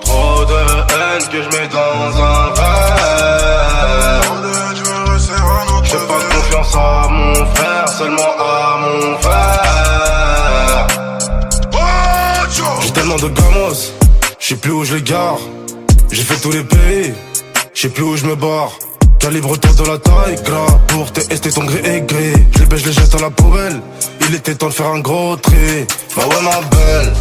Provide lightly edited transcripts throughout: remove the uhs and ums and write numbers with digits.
Trop de haine que je mets dans un verre. J'ai pas confiance à mon frère, seulement à mon frère. J'ai tellement de gamos, je sais plus où je les gare. J'ai fait tous les pays, je sais plus où je me barre. Calibre toi de la taille, gras, pour tester ton gré et gris. Je les baisse, je les jette à la poubelle. Il était temps de faire un gros tri. Bah ouais ma belle,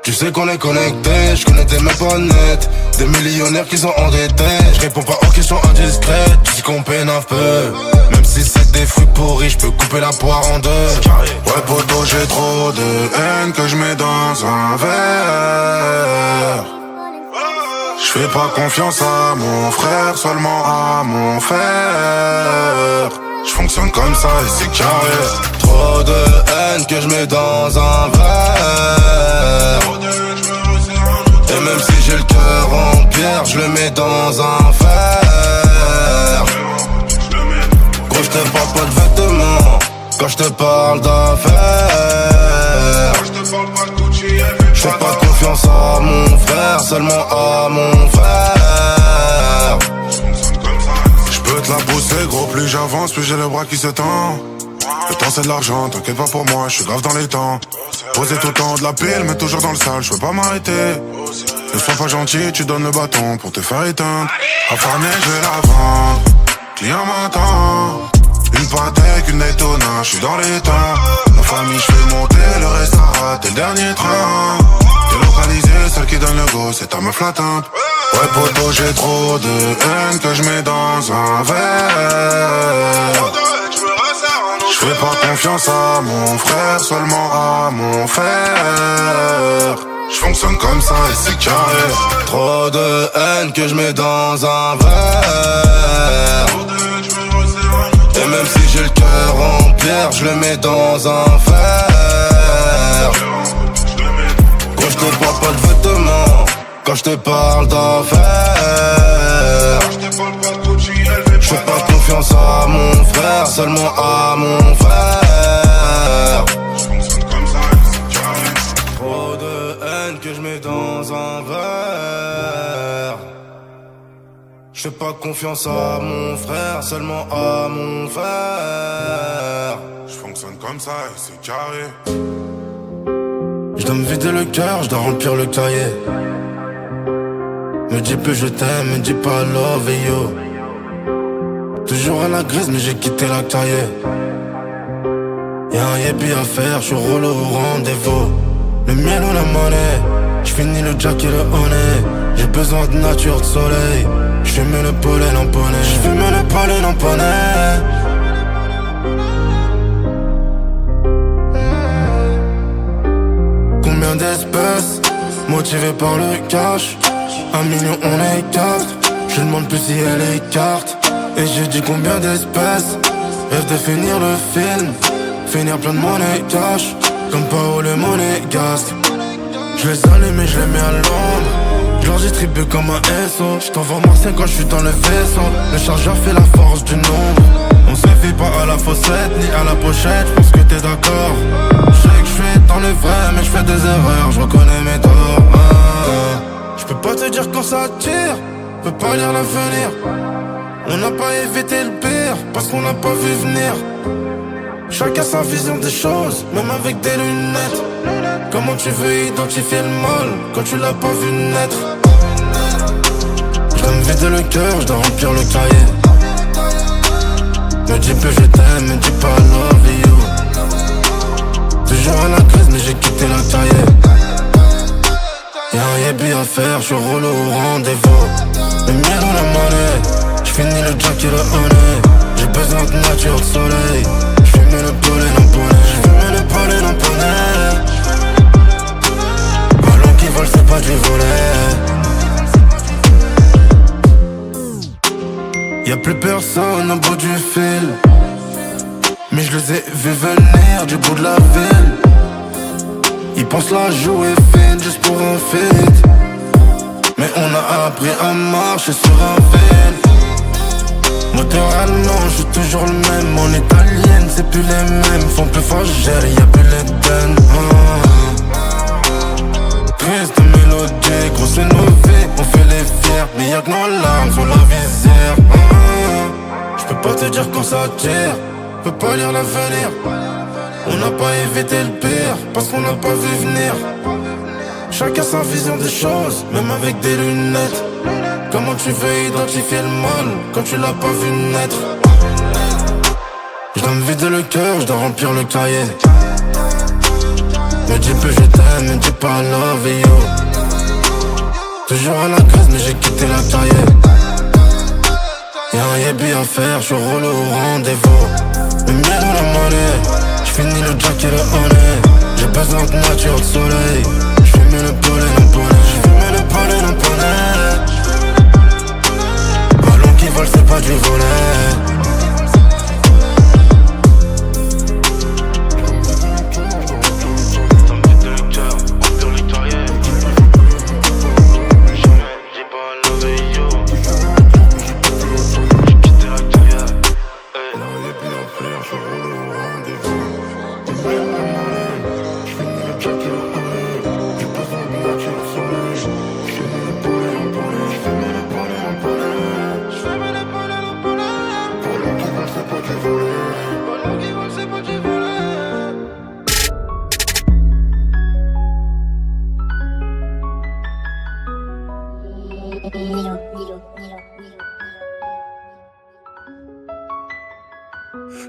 tu sais qu'on est connectés, je connais des mecs pas nets, des millionnaires qui sont endettés. Je réponds pas aux questions indiscrètes, tu sais qu'on peine un peu. Même si c'est des fruits pourris, je peux couper la poire en deux. Ouais poto, j'ai trop de haine que je mets dans un verre. Je fais pas confiance à mon frère, seulement à mon frère. Je fonctionne comme ça et c'est carré. Trop de haine que je mets dans un verre. Et même si j'ai le cœur en pierre, je le mets dans un fer. Gros, je te parle pas de vêtements quand je te parle d'affaires. Je fais pas confiance à mon frère, seulement à mon frère. Je peux te la pousser gros, plus j'avance, plus j'ai le bras qui se tend. Le temps c'est de l'argent, t'inquiète pas pour moi, je suis grave dans les temps. Poser tout le temps de la pile, mais toujours dans le sale, je peux pas m'arrêter. Ne sois pas gentil, tu donnes le bâton pour te faire éteindre. Affamé, je vais la vendre, client m'entend. Une Patek, une Daytona, je suis dans les temps. Ma famille, je fais monter, le reste a raté le dernier train. Délocalisé, celle qui donne le go, c'est ta meuf latente. Ouais poto, j'ai trop de haine que je mets dans un verre. Je fais pas confiance à mon frère, seulement à mon frère. Je fonctionne comme ça et c'est carré. Trop de haine que je mets dans un verre. Et même si j'ai le cœur en pierre, je le mets dans un fer. Quand je te parle pas de vêtements, quand je te parle d'affaires. Je fais pas confiance à mon frère, seulement à mon frère. Trop de haine que je mets dans un verre. Je fais pas confiance à mon frère, seulement à mon frère. Je fonctionne comme ça et c'est carré. Je dois me vider le cœur, je dois remplir le cahier. Me dis plus je t'aime, me dis pas love et yo. Toujours à la grise mais j'ai quitté la carrière. Y'a un yépi à faire, j'suis relou au rendez-vous. Le miel ou la monnaie, j'finis le jack et le honey. J'ai besoin de nature, de soleil. J'fume le pollen en poney. J'fume le pollen en poney. Combien d'espèces motivées par le cash? 1 million on est 4. Je demande plus si elle écarte. Et j'ai dit combien d'espèces rêve de finir le film, finir plein de monnaie cash, comme Paolo Monégasque. Je les allume et je les mets à l'ombre. Je leur distribue comme un SO. Je t'envoie Marseille quand je suis dans le vaisseau. Le chargeur fait la force du nombre. On se fie pas à la fossette ni à la pochette, je pense que t'es d'accord. Je sais que je suis dans le vrai mais je fais des erreurs, je reconnais mes torts. Je peux pas te dire quand ça tire, peux pas lire l'avenir. On n'a pas évité le pire, parce qu'on n'a pas vu venir. Chacun sa vision des choses, même avec des lunettes. Comment tu veux identifier le mal, quand tu l'as pas vu naître? Je dois me vider le cœur, je dois remplir le cahier. Me dis plus je t'aime, me dis pas love you. Toujours à la crise mais j'ai quitté la carrière. Y'a un yébi à faire, j'suis relou au rendez-vous. Le miel ou la monnaie, j'finis le jack et le honey. J'ai besoin de nature, de soleil. J'fume le pollen en poney. J'fume le pollen en poney. Ballon qui vole, c'est pas du volet. Y'a plus personne au bout du fil, mais je les ai vus venir du bout de la ville. Ils pensent la jouer fine juste pour un feat, mais on a appris à marcher sur un fil. Moteur allemand, je suis toujours le même. Mon italienne, c'est plus les mêmes. Font plus fougère, y'a plus les donnes. Triste mélodie, grosse innovée, on fait les fiers. Mais y'a que nos larmes sur la visière. J'peux pas te dire quand ça tire, peux pas lire l'avenir. On n'a pas évité le pire, parce qu'on n'a pas vu venir. Chacun sa vision des choses, même avec des lunettes. Comment tu veux identifier le mal quand tu l'as pas vu naître? Je dois me vider le cœur, je dois remplir le cahier. Me dis plus je t'aime, me dis pas love you. Toujours à la case mais j'ai quitté la carrière. Y'a un yébi à faire, je roule au rendez-vous. Le miel dans la monnaie, j'finis le jack et le honey. J'ai besoin de nature, de soleil. J'fume le pollen en poney. J'fume le pollen en poney. Ballon qui vole c'est pas du volet.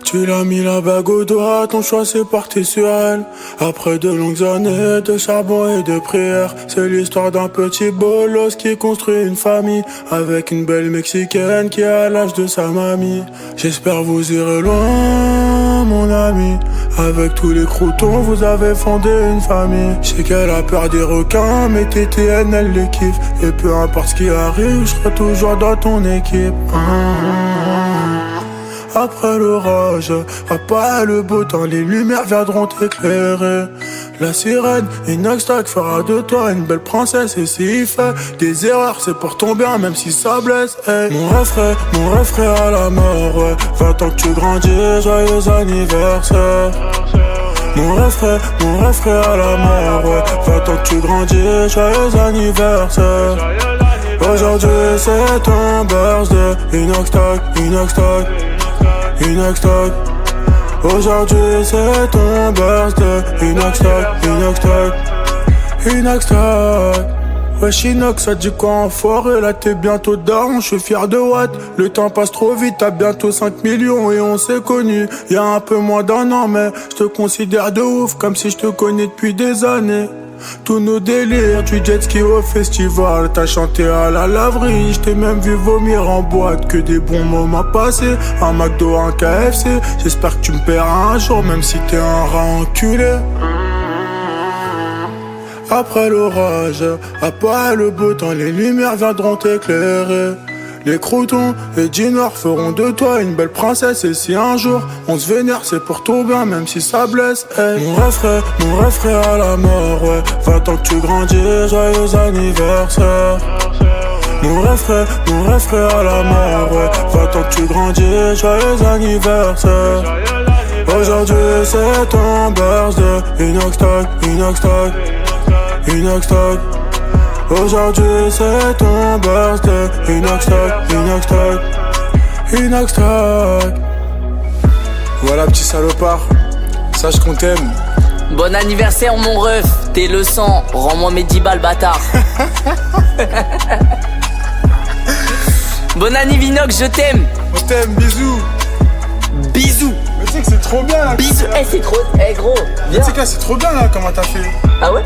Tu l'as mis la bague au doigt, ton choix s'est porté sur elle. Après de longues années de charbon et de prière, c'est l'histoire d'un petit bolos qui construit une famille avec une belle mexicaine qui a l'âge de sa mamie. J'espère vous irez loin, mon ami. Avec tous les croutons, vous avez fondé une famille. Je sais qu'elle a peur des requins, mais TTN, elle les kiffe. Et peu importe ce qui arrive, je serai toujours dans ton équipe. Après l'orage, après le beau temps, les lumières viendront t'éclairer. La sirène, Inoxtag fera de toi une belle princesse. Et s'il fait des erreurs, c'est pour ton bien, même si ça blesse. Hey. Mon refrain à la mort, ouais. 20 ans que tu grandis, joyeux anniversaire. Mon refrain à la mort, ouais. 20 ans que tu grandis, joyeux anniversaire. Aujourd'hui c'est ton birthday, Inoxtag. Aujourd'hui c'est ton birthday, Inoxtag. Wesh Inox, ça dit quoi enfoiré? Là t'es bientôt daron, je suis fier de Watt. Le temps passe trop vite, t'as bientôt 5 millions et on s'est connus y'a un peu moins d'un an, mais je te considère de ouf, comme si je te connais depuis des années. Tous nos délires, du jet ski au festival, t'as chanté à la laverie, j't'ai même vu vomir en boîte, que des bons moments passés, un McDo, un KFC, j'espère que tu me paieras un jour, même si t'es un rat enculé. Après l'orage, après le beau temps, les lumières viendront t'éclairer. Les croutons et Dinor feront de toi une belle princesse. Et si un jour on se vénère, c'est pour ton bien, même si ça blesse. Hey. Mon refrain à la mort, ouais. 20 ans que tu grandis, joyeux anniversaire. Mon refrain à la mort, ouais. 20 ans que tu grandis, joyeux anniversaire. Aujourd'hui c'est ton birthday, Inoxtag. Aujourd'hui c'est ton birthday, Inoxtag. Voilà petit salopard, sache qu'on t'aime. Bon anniversaire mon ref, t'es le sang, rends-moi mes 10 balles bâtard. Bon anniv Inox, je t'aime. On t'aime, bisous. Bisous. Mais tu sais que c'est trop bien là. Bisous, c'est trop, gros. Mais tu sais que là c'est trop bien là, comment t'as fait. Ah ouais?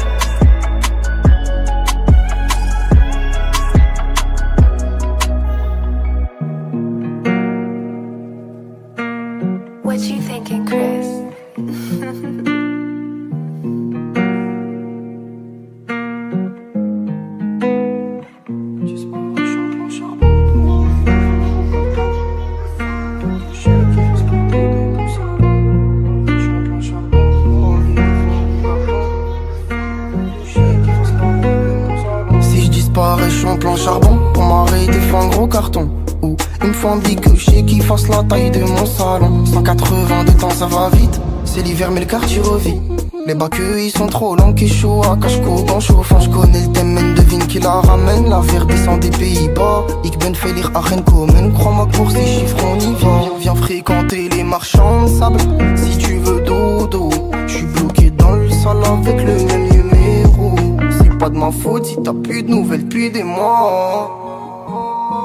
What you thinking, Chris? Si je disparais, je suis en plan charbon. Pour m'arrêter, il faut un gros carton. Il me faut que je sais qu'il fasse la taille de mon salon. 180 de temps ça va vite. C'est l'hiver mais le quartier revit. Les bacs ils sont trop longs, qui chaud à cache-cou en chauffant. J'connais le thème, men devine qui la ramène. La verbe descend des Pays-Bas. Ik ben Félir à Renkomen. Crois-moi que pour ces chiffres on y va. Viens fréquenter les marchands de sable. Si tu veux dodo, j'suis bloqué dans le sol avec le même numéro. C'est pas de ma faute si t'as plus de nouvelles depuis des mois.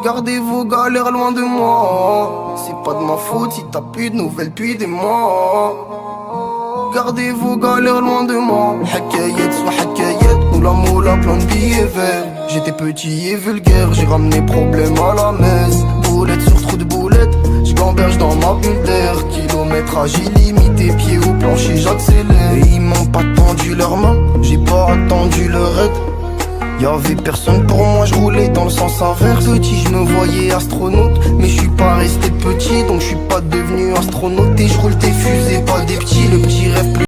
Gardez vos galères loin de moi. C'est pas de ma faute si t'as plus de nouvelles depuis des mois. Gardez vos galères loin de moi. Hakayet soit hakayet, ou la moula plein de billets verts. J'étais petit et vulgaire, j'ai ramené problème à la messe. Boulette sur trou de boulette, j'gamberge dans ma bulle d'air. Kilométrage illimité, pieds au plancher j'accélère. Et ils m'ont pas tendu leurs mains, j'ai pas attendu leur aide. Y'avait personne pour moi, je roulais dans le sens inverse. Petit, je me voyais astronaute, mais je suis pas resté petit, donc je suis pas devenu astronaute. Et je roule des fusées, pas des petits, le petit rêve plus